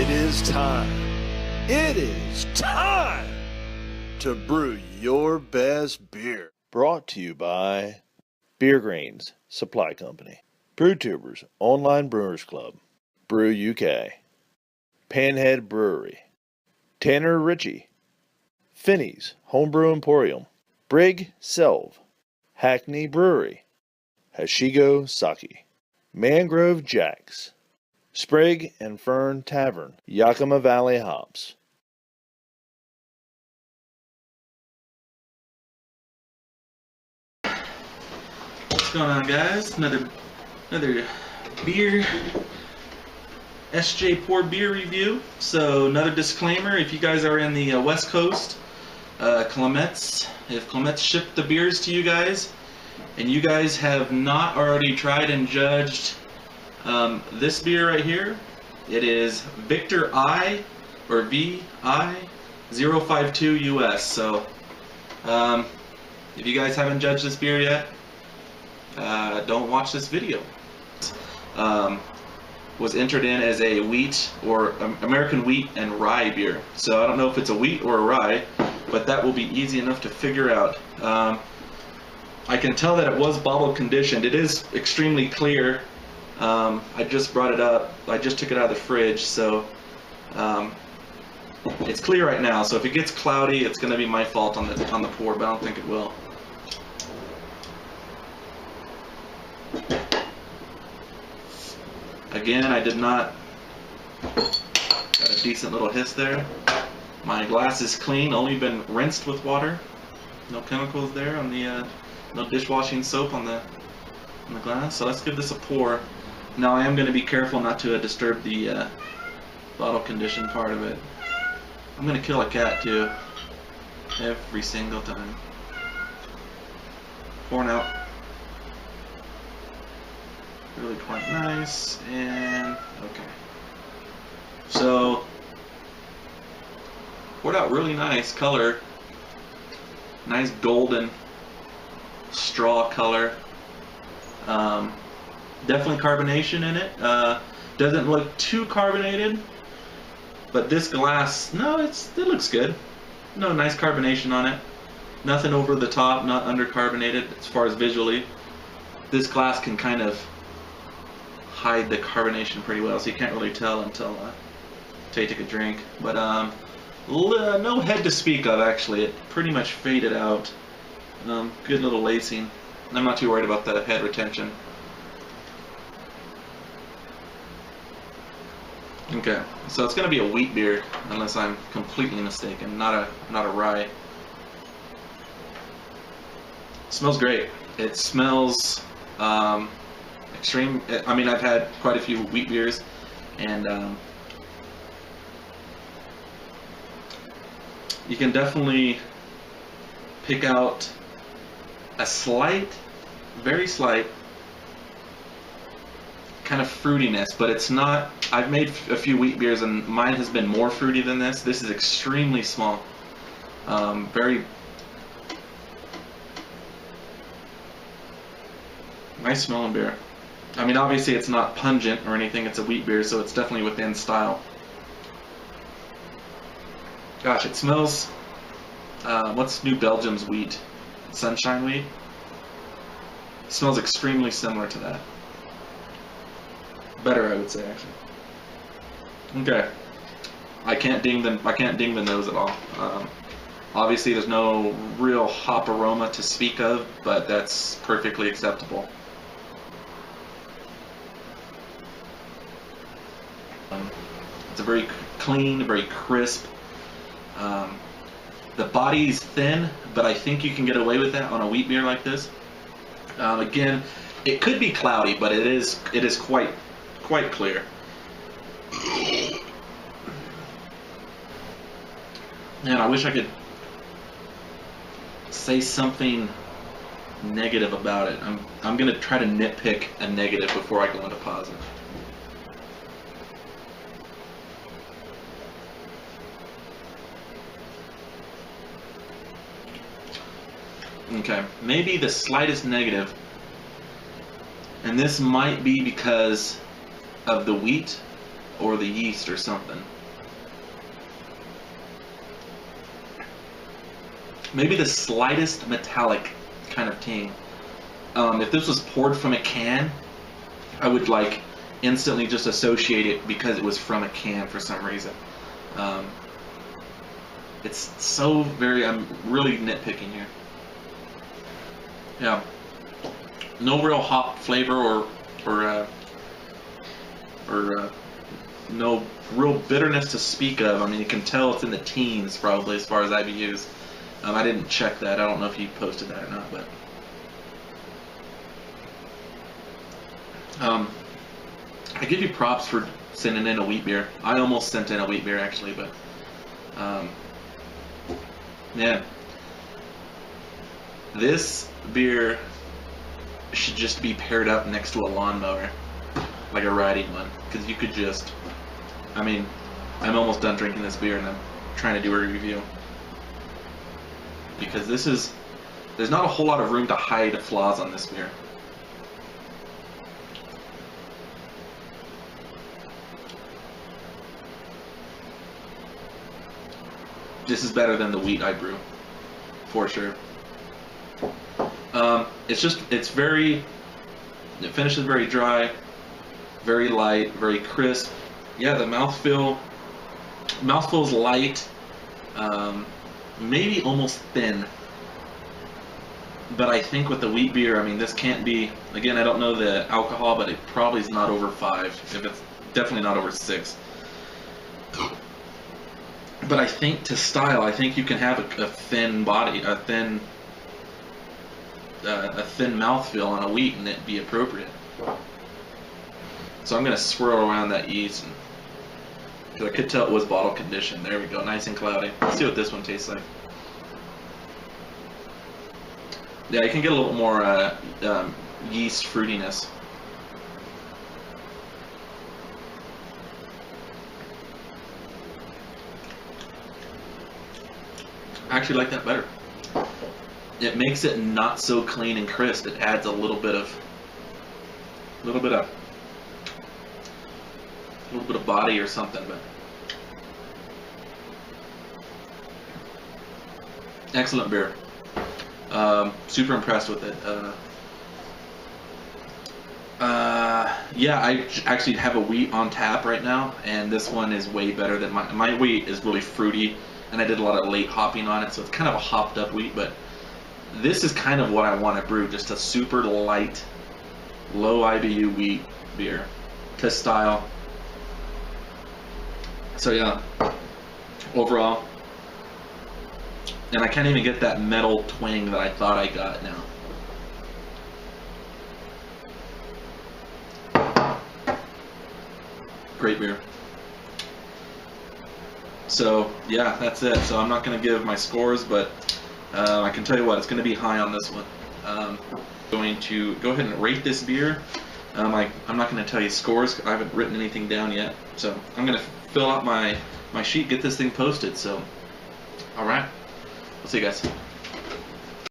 It is time. It is time to brew your best beer. Brought to you by Beer Greens Supply Company, BrewTubers Online Brewers Club, Brew UK, Panhead Brewery, Tanner Ritchie, Finney's Homebrew Emporium, Brig Selv, Hackney Brewery, Hashigo Sake, Mangrove Jacks, Sprig and Fern Tavern, Yakima Valley Hops. What's going on, guys? Another beer, sjpoor beer review. So another disclaimer: if you guys are in the West Coast, Clement's, if Clement's shipped the beers to you guys, and you guys have not already tried and judged this beer right here, it is Victor I, or vi052us. So if you guys haven't judged this beer yet, don't watch this video. Was entered in as a wheat or American wheat and rye beer. So I don't know if it's a wheat or a rye, but that will be easy enough to figure out. I can tell that it was bottle conditioned. It is extremely clear. I just brought it up. I just took it out of the fridge, so it's clear right now. So if it gets cloudy, it's going to be my fault on the pour, but I don't think it will. Again, I did not. Got a decent little hiss there. My glass is clean, only been rinsed with water. No chemicals there on the no dishwashing soap on the glass. So let's give this a pour. Now I am going to be careful not to disturb the bottle condition part of it. I'm going to kill a cat too, every single time. Pouring out. Really quite nice, and okay. So poured out really nice color, nice golden straw color. Definitely carbonation in it. Doesn't look too carbonated, but this glass, no, it looks good. No, nice carbonation on it. Nothing over the top, not undercarbonated as far as visually. This glass can kind of hide the carbonation pretty well, so you can't really tell until you take a drink. But no head to speak of, actually. It pretty much faded out. Good little lacing. I'm not too worried about the head retention. Okay, so it's going to be a wheat beer, unless I'm completely mistaken. Not a rye. It smells great. It smells extreme. I mean, I've had quite a few wheat beers, and you can definitely pick out a slight, very slight kind of fruitiness, but it's not. I've made a few wheat beers and mine has been more fruity than this. This is extremely small. Very nice smelling beer. I mean, obviously it's not pungent or anything, it's a wheat beer, so it's definitely within style. Gosh, it smells, what's New Belgium's wheat? Sunshine wheat? It smells extremely similar to that. Better, I would say, actually. Okay. I can't ding the nose at all. Obviously there's no real hop aroma to speak of, but that's perfectly acceptable. It's a very clean, very crisp. The body's thin, but I think you can get away with that on a wheat beer like this. Again, it could be cloudy, but it is quite clear. Man, I wish I could say something negative about it. I'm gonna try to nitpick a negative before I go into positive. Okay, maybe the slightest negative, and this might be because of the wheat. or the yeast or something. Maybe the slightest metallic kind of ting. If this was poured from a can, I would like instantly just associate it because it was from a can for some reason. It's so very, I'm really nitpicking here. Yeah, no real hop flavor or no real bitterness to speak of. I mean, you can tell it's in the teens probably as far as IBUs. I didn't check that. I don't know if he posted that or not, but I give you props for sending in a wheat beer. I almost sent in a wheat beer actually, but yeah, this beer should just be paired up next to a lawnmower, like a riding one, because you could just, I mean, I'm almost done drinking this beer and I'm trying to do a review, because there's not a whole lot of room to hide flaws on this beer. This is better than the wheat I brew, for sure. It finishes very dry, very light, very crisp. Yeah, the mouthfeel's light, maybe almost thin. But I think with the wheat beer, I mean, this can't be, again, I don't know the alcohol, but it probably is not over 5. If it's definitely not over 6. But I think to style, I think you can have a thin body, a thin mouthfeel on a wheat and it be appropriate. So I'm going to swirl around that yeast, because I could tell it was bottle conditioned. There we go, nice and cloudy. Let's see what this one tastes like. Yeah, you can get a little more yeast fruitiness. I actually like that better. It makes it not so clean and crisp. It adds a little bit of body or something. But excellent beer. Super impressed with it. Yeah, I actually have a wheat on tap right now, and this one is way better than my wheat is really fruity, and I did a lot of late hopping on it, so it's kind of a hopped up wheat, but this is kind of what I want to brew, just a super light, low IBU wheat beer to style. So yeah, overall, and I can't even get that metal twang that I thought I got now. Great beer. So yeah, that's it. So I'm not going to give my scores, but I can tell you what, it's going to be high on this one. I'm going to go ahead and rate this beer. I'm not going to tell you scores. I haven't written anything down yet. So I'm going to fill out my sheet, get this thing posted. So, all right. We'll see you guys.